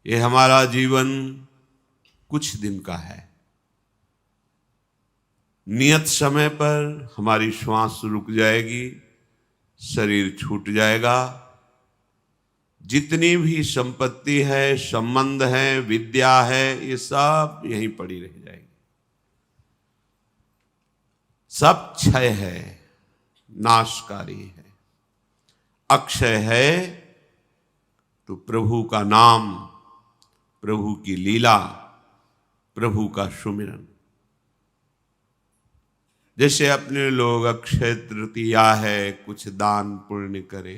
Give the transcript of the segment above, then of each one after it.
ये हमारा जीवन कुछ दिन का है। नियत समय पर हमारी श्वास रुक जाएगी, शरीर छूट जाएगा। जितनी भी संपत्ति है, संबंध है, विद्या है, ये सब यहीं पड़ी रह जाएगी। सब क्षय है, नाशकारी है। अक्षय है तो प्रभु का नाम, प्रभु की लीला, प्रभु का सुमिरन। जैसे अपने लोग अक्षय तृतीया है, कुछ दान पुण्य करे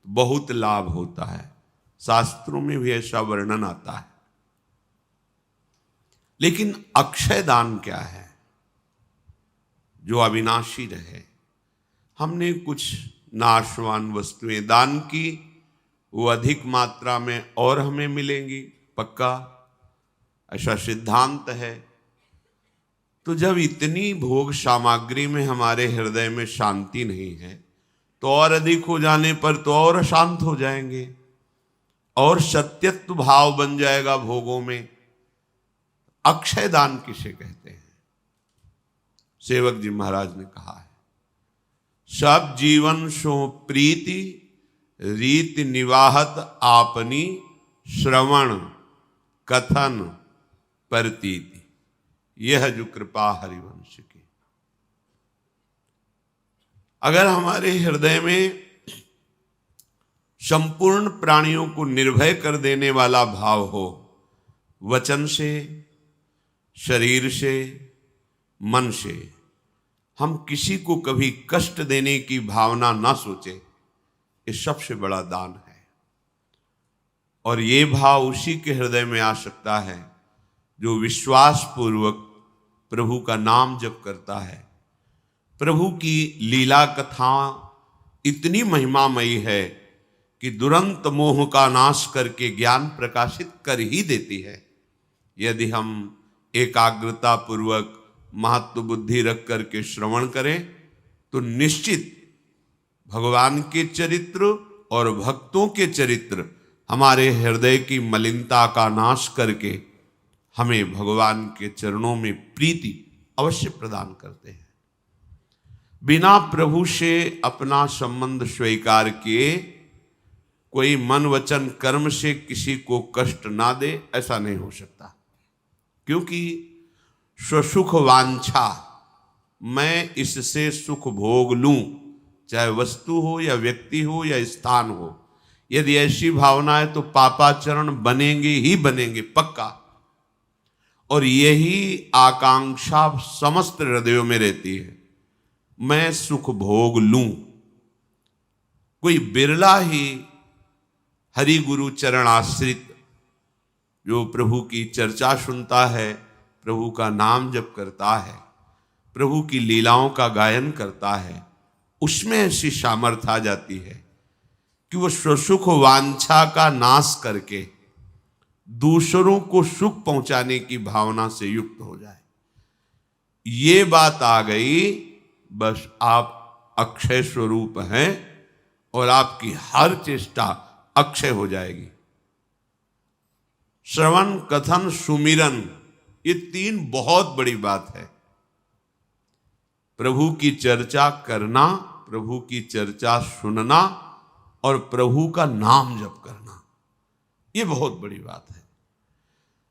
तो बहुत लाभ होता है। शास्त्रों में भी ऐसा वर्णन आता है। लेकिन अक्षय दान क्या है? जो अविनाशी रहे। हमने कुछ नाशवान वस्तुएं दान की, वो अधिक मात्रा में और हमें मिलेंगी, पक्का ऐसा सिद्धांत है। तो जब इतनी भोग सामग्री में हमारे हृदय में शांति नहीं है, तो और अधिक हो जाने पर तो और अशांत हो जाएंगे, और सत्यत्व भाव बन जाएगा भोगों में। अक्षय दान किसे कहते हैं? सेवक जी महाराज ने कहा है, सब जीवन सो प्रीति रीति निवाहत आपनी श्रवण कथन प्रतीति, यह जो कृपा हरिवंश की। अगर हमारे हृदय में संपूर्ण प्राणियों को निर्भय कर देने वाला भाव हो, वचन से, शरीर से, मन से, हम किसी को कभी कष्ट देने की भावना ना सोचे, ये सबसे बड़ा दान है। और ये भाव उसी के हृदय में आ सकता है जो विश्वास पूर्वक प्रभु का नाम जप करता है। प्रभु की लीला कथा इतनी महिमामयी है कि दुरंत मोह का नाश करके ज्ञान प्रकाशित कर ही देती है। यदि हम एकाग्रता पूर्वक महत्व बुद्धि रख करके श्रवण करें तो निश्चित भगवान के चरित्र और भक्तों के चरित्र हमारे हृदय की मलिनता का नाश करके हमें भगवान के चरणों में प्रीति अवश्य प्रदान करते हैं। बिना प्रभु से अपना संबंध स्वीकार किए कोई मन वचन कर्म से किसी को कष्ट ना दे, ऐसा नहीं हो सकता। क्योंकि स्वसुख वांछा, मैं इससे सुख भोग लूं, चाहे वस्तु हो या व्यक्ति हो या स्थान हो, यदि ऐसी भावना है तो पापाचरण बनेंगे ही बनेंगे, पक्का। और यही आकांक्षा समस्त हृदयों में रहती है, मैं सुख भोग लूं। कोई बिरला ही हरि गुरु चरण आश्रित जो प्रभु की चर्चा सुनता है, प्रभु का नाम जप करता है, प्रभु की लीलाओं का गायन करता है, उसमें ऐसी सामर्थ्य आ जाती है कि वो स्वसुख वांछा का नाश करके दूसरों को सुख पहुंचाने की भावना से युक्त हो जाए। ये बात आ गई, बस आप अक्षय स्वरूप हैं और आपकी हर चेष्टा अक्षय हो जाएगी। श्रवण कथन सुमिरन, ये तीन बहुत बड़ी बात है। प्रभु की चर्चा करना, प्रभु की चर्चा सुनना और प्रभु का नाम जप करना, ये बहुत बड़ी बात है।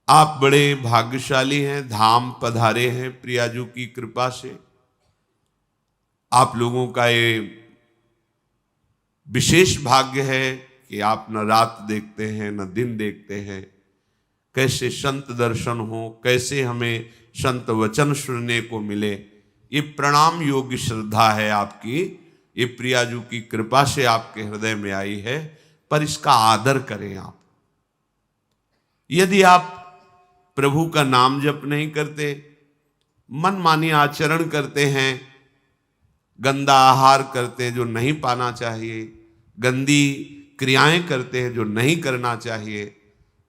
आप बड़े भाग्यशाली हैं, धाम पधारे हैं प्रियाजू की कृपा से। आप लोगों का ये विशेष भाग्य है कि आप न रात देखते हैं न दिन देखते हैं। कैसे संत दर्शन हो, कैसे हमें संत वचन सुनने को मिले, ये प्रणाम योग्य श्रद्धा है आपकी। ये प्रियाजू की कृपा से आपके हृदय में आई है, पर इसका आदर करें आप। यदि आप प्रभु का नाम जप नहीं करते, मनमानी आचरण करते हैं, गंदा आहार करते हैं जो नहीं पाना चाहिए, गंदी क्रियाएं करते हैं जो नहीं करना चाहिए,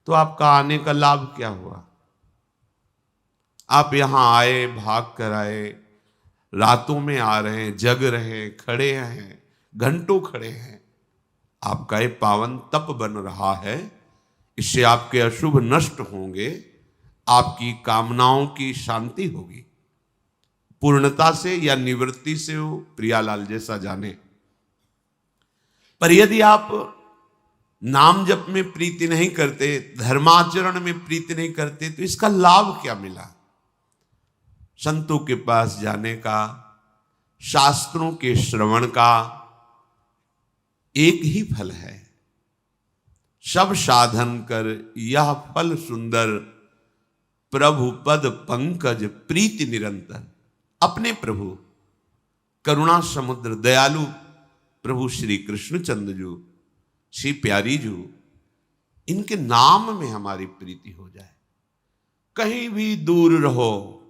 तो आपका आने का लाभ क्या हुआ? आप यहां आए, भाग कर आए, रातों में आ रहे हैं, जग रहे हैं, खड़े हैं, घंटों खड़े हैं। आपका ये पावन तप बन रहा है, इससे आपके अशुभ नष्ट होंगे, आपकी कामनाओं की शांति होगी। पूर्णता से या निवृत्ति से हो, प्रियालाल जैसा जाने। पर यदि आप नाम जप में प्रीति नहीं करते, धर्माचरण में प्रीति नहीं करते, तो इसका लाभ क्या मिला? संतों के पास जाने का, शास्त्रों के श्रवण का एक ही फल है, सब साधन कर यह फल सुंदर, प्रभु पद पंकज प्रीति निरंतर। अपने प्रभु करुणा समुद्र दयालु प्रभु श्री कृष्णचंद्र जी, श्री प्यारी जी, इनके नाम में हमारी प्रीति हो जाए। कहीं भी दूर रहो,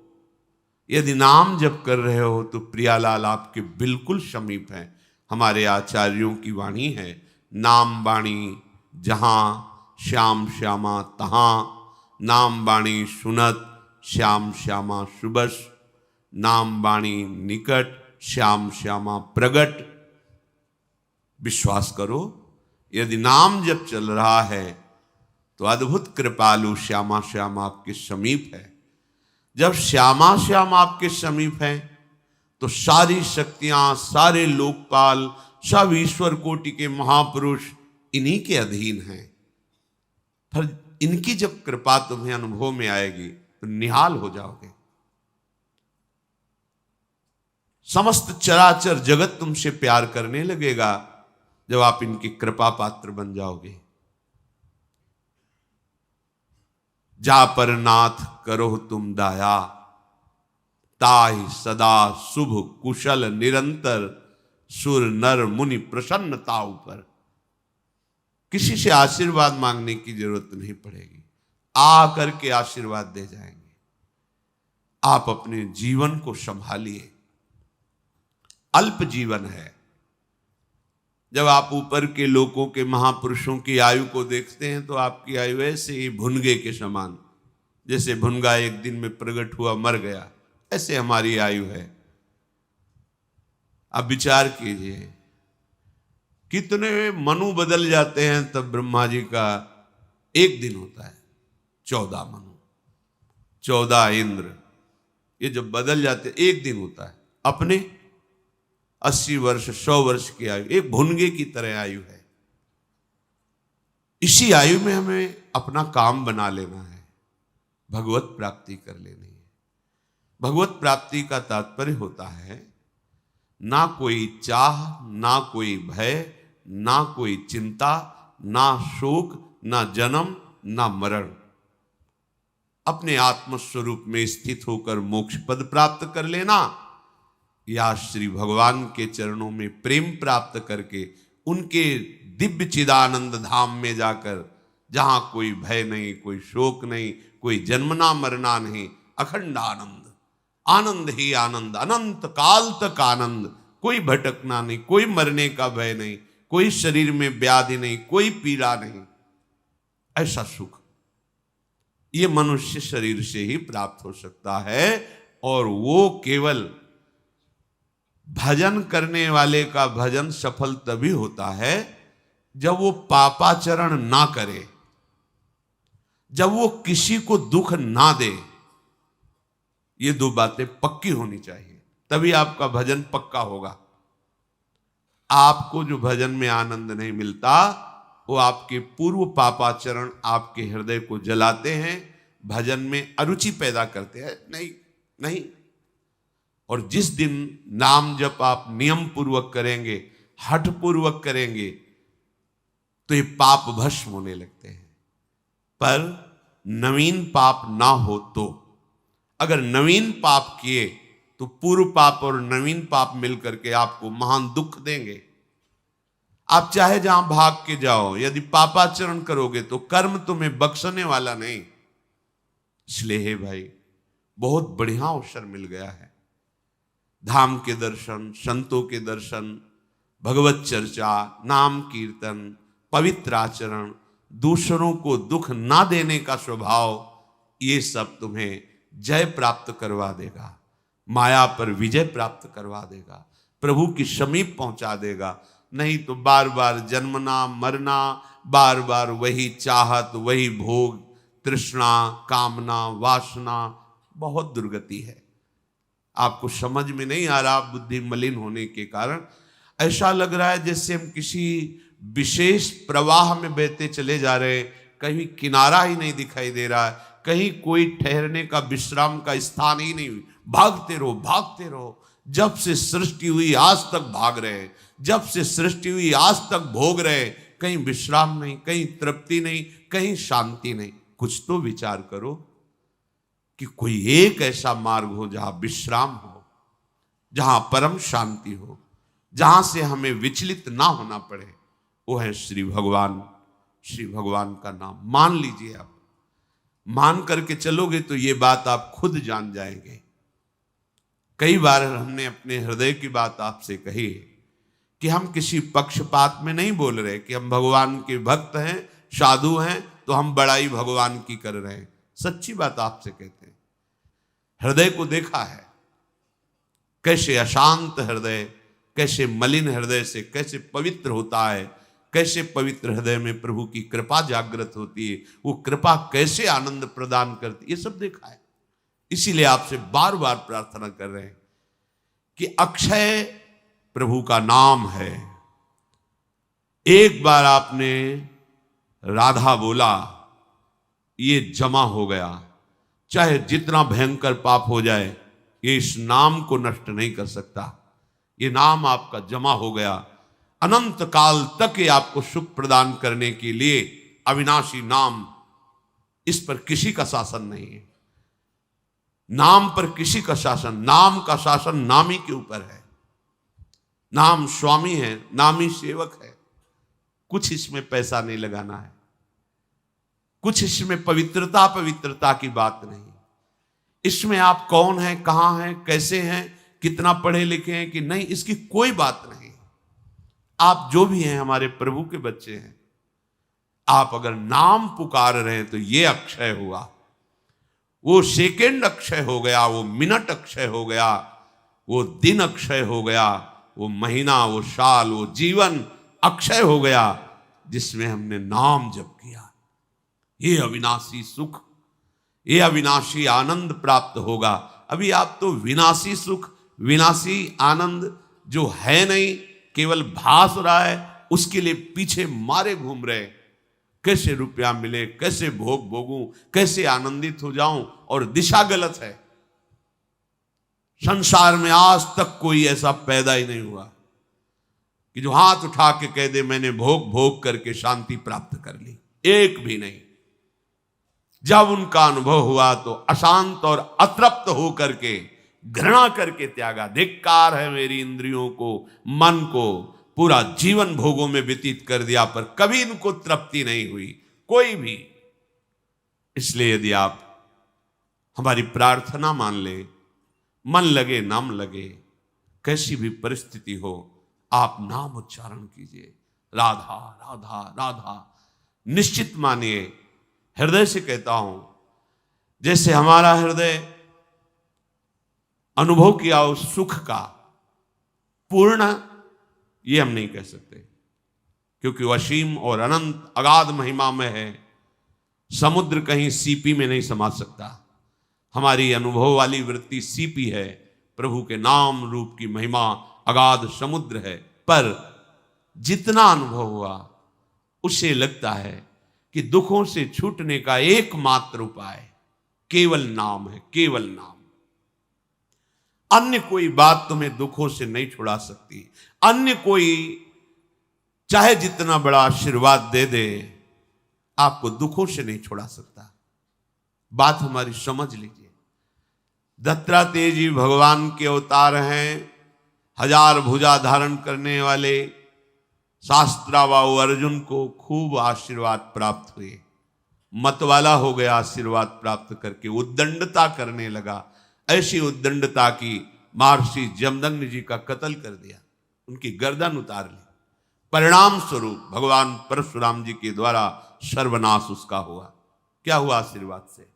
यदि नाम जप कर रहे हो तो प्रियालाल आपके बिल्कुल समीप है। हमारे आचार्यों की वाणी है, नाम वाणी जहां श्याम श्यामा तहां, नाम वाणी सुनत श्याम श्यामा सुबस, नाम वाणी निकट श्याम श्यामा प्रगट। विश्वास करो, यदि नाम जब चल रहा है तो अद्भुत कृपालु श्यामा श्याम आपके समीप है। जब श्यामा श्याम आपके समीप है तो सारी शक्तियां, सारे लोकपाल, सब ईश्वर कोटि के महापुरुष इन्हीं के अधीन हैं। पर इनकी जब कृपा तुम्हें अनुभव में आएगी तो निहाल हो जाओगे। समस्त चराचर जगत तुमसे प्यार करने लगेगा जब आप इनकी कृपा पात्र बन जाओगे। जा पर नाथ करो तुम दाया, ताहि सदा शुभ कुशल निरंतर, सुर नर मुनि प्रसन्नता ऊपर। किसी से आशीर्वाद मांगने की जरूरत नहीं पड़ेगी, आ करके आशीर्वाद दे जाएंगे। आप अपने जीवन को संभालिए, अल्प जीवन है। जब आप ऊपर के लोगों के महापुरुषों की आयु को देखते हैं तो आपकी आयु ऐसे ही भुनगे के समान, जैसे भुनगा एक दिन में प्रकट हुआ मर गया, ऐसे हमारी आयु है। अब विचार कीजिए, कितने मनु बदल जाते हैं। तब ब्रह्मा जी का एक दिन होता है, 14 मनु, 14 इंद्र, ये जब बदल जाते एक दिन होता है। अपने 80 वर्ष 100 वर्ष की आयु एक भुनगे की तरह आयु है। इसी आयु में हमें अपना काम बना लेना है, भगवत प्राप्ति कर लेनी है। भगवत प्राप्ति का तात्पर्य होता है ना कोई चाह, ना कोई भय, ना कोई चिंता, ना शोक, ना जन्म, ना मरण। अपने आत्मस्वरूप में स्थित होकर मोक्ष पद प्राप्त कर लेना, या श्री भगवान के चरणों में प्रेम प्राप्त करके उनके दिव्य चिदानंद धाम में जाकर, जहां कोई भय नहीं, कोई शोक नहीं, कोई जन्मना मरना नहीं, अखंड आनंद, आनंद ही आनंद, अनंत काल तक आनंद, कोई भटकना नहीं, कोई मरने का भय नहीं, कोई शरीर में व्याधि नहीं, कोई पीड़ा नहीं। ऐसा सुख ये मनुष्य शरीर से ही प्राप्त हो सकता है। और वो केवल भजन करने वाले का भजन सफल तभी होता है जब वो पापाचरण ना करे, जब वो किसी को दुख ना दे। ये 2 बातें पक्की होनी चाहिए, तभी आपका भजन पक्का होगा। आपको जो भजन में आनंद नहीं मिलता, वो आपके पूर्व पापाचरण आपके हृदय को जलाते हैं, भजन में अरुचि पैदा करते हैं। नहीं। और जिस दिन नाम जप आप नियम पूर्वक करेंगे, हठ पूर्वक करेंगे, तो ये पाप भस्म होने लगते हैं। पर नवीन पाप ना हो तो, अगर नवीन पाप किए तो पूर्व पाप और नवीन पाप मिलकर के आपको महान दुख देंगे। आप चाहे जहां भाग के जाओ, यदि पापाचरण करोगे तो कर्म तुम्हें बख्शने वाला नहीं। इसलिए हे भाई, बहुत बढ़िया अवसर मिल गया है। धाम के दर्शन, संतों के दर्शन, भगवत चर्चा, नाम कीर्तन, पवित्र आचरण, दूसरों को दुख ना देने का स्वभाव, ये सब तुम्हें जय प्राप्त करवा देगा, माया पर विजय प्राप्त करवा देगा, प्रभु की समीप पहुंचा देगा। नहीं तो बार बार जन्मना, मरना, बार बार वही चाहत, वही भोग, तृष्णा, कामना, वासना, बहुत दुर्गति है। आपको समझ में नहीं आ रहा, बुद्धि मलिन होने के कारण ऐसा लग रहा है जैसे हम किसी विशेष प्रवाह में बहते चले जा रहे हैं, कहीं किनारा ही नहीं दिखाई दे रहा है, कहीं कोई ठहरने का, विश्राम का स्थान ही नहीं। भागते रहो, भागते रहो। जब से सृष्टि हुई आज तक भाग रहे हैं, जब से सृष्टि हुई आज तक भोग रहे हैं, कहीं विश्राम नहीं, कहीं तृप्ति नहीं, कहीं शांति नहीं। कुछ तो विचार करो कि कोई एक ऐसा मार्ग हो जहां विश्राम हो, जहां परम शांति हो, जहां से हमें विचलित ना होना पड़े। वो है श्री भगवान। श्री भगवान का नाम मान लीजिए। आप मान करके चलोगे तो ये बात आप खुद जान जाएंगे। कई बार हमने अपने हृदय की बात आपसे कही कि हम किसी पक्षपात में नहीं बोल रहे कि हम भगवान के भक्त हैं, साधु हैं, तो हम बड़ाई भगवान की कर रहे हैं। सच्ची बात आपसे कहते हैं। हृदय को देखा है, कैसे अशांत हृदय, कैसे मलिन हृदय से कैसे पवित्र होता है, कैसे पवित्र हृदय में प्रभु की कृपा जागृत होती है, वो कृपा कैसे आनंद प्रदान करती है, ये सब देखा है। इसीलिए आपसे बार बार प्रार्थना कर रहे हैं कि अक्षय प्रभु का नाम है। एक बार आपने राधा बोला, ये जमा हो गया। चाहे जितना भयंकर पाप हो जाए, ये इस नाम को नष्ट नहीं कर सकता। ये नाम आपका जमा हो गया, अनंत काल तक ये आपको सुख प्रदान करने के लिए अविनाशी नाम, इस पर किसी का शासन नहीं है। नाम पर किसी का शासन, नाम का शासन नामी के ऊपर है। नाम स्वामी है, नामी सेवक है। कुछ इसमें पैसा नहीं लगाना है, कुछ इसमें पवित्रता की बात नहीं। इसमें आप कौन हैं, कहां हैं, कैसे हैं, कितना पढ़े लिखे हैं कि नहीं, इसकी कोई बात नहीं। आप जो भी हैं हमारे प्रभु के बच्चे हैं। आप अगर नाम पुकार रहे हैं तो ये अक्षय हुआ। वो सेकेंड अक्षय हो गया, वो मिनट अक्षय हो गया, वो दिन अक्षय हो गया, वो महीना, वो साल, वो जीवन अक्षय हो गया, जिसमें हमने नाम जप किया। ये अविनाशी सुख, ये अविनाशी आनंद प्राप्त होगा। अभी आप तो विनाशी सुख, विनाशी आनंद जो है नहीं, केवल भास रहा है, उसके लिए पीछे मारे घूम रहे। कैसे रुपया मिले, कैसे भोग भोगूं, कैसे आनंदित हो जाऊं, और दिशा गलत है। संसार में आज तक कोई ऐसा पैदा ही नहीं हुआ कि जो हाथ उठा के कह दे मैंने भोग भोग करके शांति प्राप्त कर ली। एक भी नहीं। जब उनका अनुभव हुआ तो अशांत और अतृप्त हो करके, घृणा करके त्यागा। धिक्कार है मेरी इंद्रियों को, मन को, पूरा जीवन भोगों में व्यतीत कर दिया, पर कभी इनको तृप्ति नहीं हुई, कोई भी। इसलिए यदि आप हमारी प्रार्थना मान ले, मन लगे नाम लगे, कैसी भी परिस्थिति हो, आप नाम उच्चारण कीजिए, राधा राधा राधा। निश्चित मानिए, हृदय से कहता हूं, जैसे हमारा हृदय अनुभव किया उस सुख का, पूर्ण ये हम नहीं कह सकते, क्योंकि वह असीम और अनंत अगाध महिमा में है। समुद्र कहीं सीपी में नहीं समा सकता। हमारी अनुभव वाली वृत्ति सीपी है, प्रभु के नाम रूप की महिमा अगाध समुद्र है। पर जितना अनुभव हुआ, उससे लगता है कि दुखों से छूटने का एकमात्र उपाय केवल नाम है, केवल नाम। अन्य कोई बात तुम्हें दुखों से नहीं छुड़ा सकती। अन्य कोई चाहे जितना बड़ा आशीर्वाद दे दे, आपको दुखों से नहीं छुड़ा सकता। बात हमारी समझ लीजिए। दत्तात्रेय जी भगवान के अवतार हैं, 1000 भुजा धारण करने वाले। शास्त्राबाहु अर्जुन को खूब आशीर्वाद प्राप्त हुए, मतवाला हो गया आशीर्वाद प्राप्त करके, उद्दंडता करने लगा। ऐसी उद्दंडता की महर्षि जमदग्नि जी का कत्ल कर दिया, उनकी गर्दन उतार ली। परिणाम स्वरूप भगवान परशुराम जी के द्वारा सर्वनाश उसका हुआ। क्या हुआ आशीर्वाद से?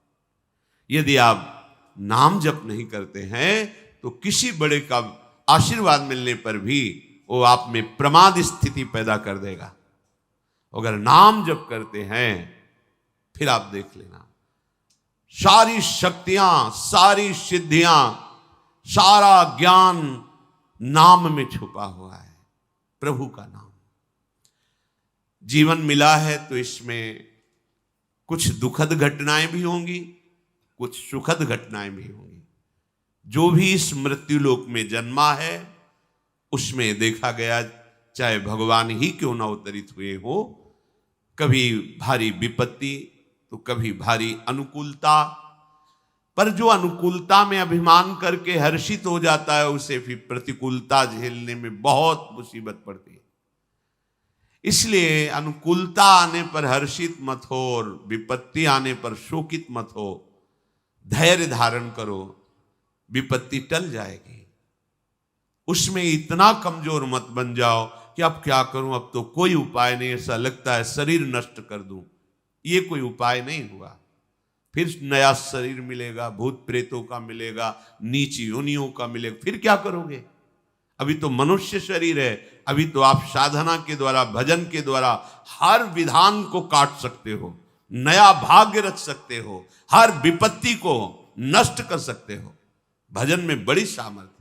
यदि आप नाम जप नहीं करते हैं तो किसी बड़े का आशीर्वाद मिलने पर भी वो आप में प्रमाद स्थिति पैदा कर देगा। अगर नाम जप करते हैं फिर आप देख लेना, सारी शक्तियां, सारी सिद्धियां, सारा ज्ञान नाम में छुपा हुआ है, प्रभु का नाम। जीवन मिला है तो इसमें कुछ दुखद घटनाएं भी होंगी, कुछ सुखद घटनाएं भी होंगी। जो भी इस मृत्यु लोक में जन्मा है उसमें देखा गया, चाहे भगवान ही क्यों न अवतरित हुए हो, कभी भारी विपत्ति तो कभी भारी अनुकूलता, पर जो अनुकूलता में अभिमान करके हर्षित हो जाता है उसे फिर प्रतिकूलता झेलने में बहुत मुसीबत पड़ती है। इसलिए अनुकूलता आने पर हर्षित मत हो और विपत्ति आने पर शोकित मत हो, धैर्य धारण करो, विपत्ति टल जाएगी। उसमें इतना कमजोर मत बन जाओ कि अब क्या करूं, अब तो कोई उपाय नहीं, ऐसा लगता है शरीर नष्ट कर दूं। ये कोई उपाय नहीं हुआ, फिर नया शरीर मिलेगा, भूत प्रेतों का मिलेगा, नीच योनियों का मिलेगा, फिर क्या करोगे? अभी तो मनुष्य शरीर है, अभी तो आप साधना के द्वारा, भजन के द्वारा हर विधान को काट सकते हो, नया भाग्य रच सकते हो, हर विपत्ति को नष्ट कर सकते हो। भजन में बड़ी सामर्थ्य।